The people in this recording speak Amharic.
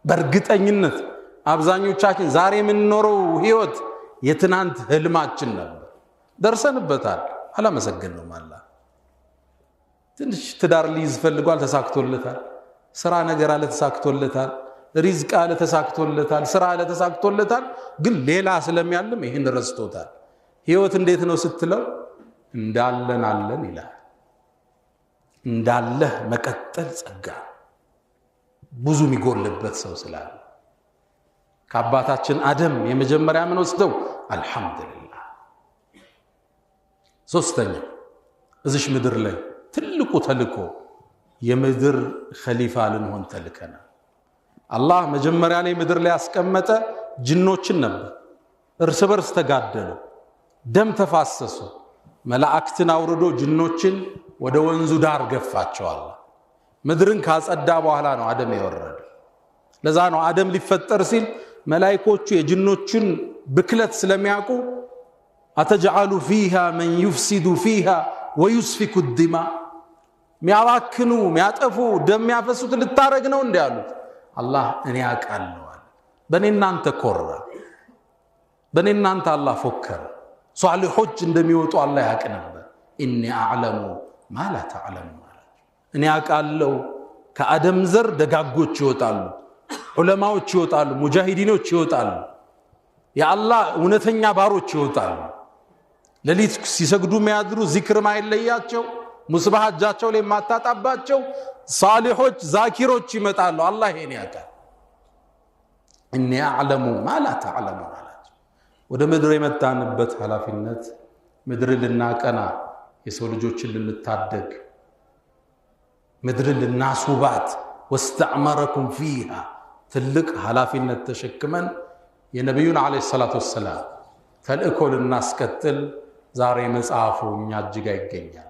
በርግጠኝነት አብዛኞቻችን ዛሬ የምንኖረው ህይወት የትናንት ህልማችን ነበር ደርሰንበታል አላመሰግነውም አላህ ትንሽ ትዳር ሊይዝ ፈልጓል ተሳክቶለታል ስራ ነገር አለ ተሳክቶለታል ሪዝቅ አለ ተሳክቶለታል ስራ አለ ተሳክቶለታል ግን ሌላ ስለሚያልም ይሄን ረስቶታል ህይወት እንዴት ነው ስትለው እንዳለን አለን ይላል እንዳለ መቀጠል ጸጋ ብዙ የሚጎልበት ሰው ስላለ ከአባታችን አደም የመጀመሪያ ምን ወስደው አልহামዱሊላህ ሶስተኛ እዚሽ ምድር ላይ ትልቁ ተልኮ የምድር ኸሊፋ ልንሆን ተልከና አላህ መጀመሪያ ላይ ምድር ላይ ያስቀመጠ ጅኖችን ነበር እርስ በርስ ተጋደሉ ደም ተፋሰሱ መላእክትን አውርዶ ጅኖችን ወደ ወንዙ ዳር ገፋቸው አላህ ምድርን ካጸዳ በኋላ ነው አደም የወረደ ለዛ ነው አደም ሊፈጠር ሲል መላእክቶቹ የጅኖችን ብክለት ስለሚያውቁ አተجعሉ فيها من يفسد فيها ويسفك الدماء ሚያዋክኑ ሚያጠፉ ደም ያፈሱት ልታረግ ነው እንዴ ያሉት አላህ እኔ ያውቃለሁ በእናንተ ኮራ በእናንተ አላህ ፎከረ ሷሊሆች እንደሚወጡ አላህ ያውቅ ነበር ኢኒ አዕለሙ ማ ላ ተዕለሙ እኔ ያውቃለሁ ከአደም ዘር ደጋጎች ይወጣሉ ዑለማዎች ይወጣሉ ሙጃሂዲኖች ይወጣሉ የአላህ እውነተኛ ባሮች ይወጣሉ ለሊት ሲሰግዱ የሚያድሩ ዚክር ማይለያቸው ሙስባህ እጃቸው ላይ ማታጣባቸው ሷሊሆች ዛኪሮች ይመጣሉ አላህ ይሄን ያውቃል እኔ አዕለሙ ማ ላ ተዕለሙ ወደ ምድር የመጣንበት ሐላፊነት ምድርን ልናቀና የሰው ልጆችን ልንታደግ ምድርን ልናስውባት واستعمركم فيها ትልቅ ሐላፊነት ተሸክመን የነብዩን አለይሂ ሰላቱ ወሰለም ተልእኮ ልናስቀጥል ዛሬ መጽሐፉ እኛ እጅጋ ይገኛል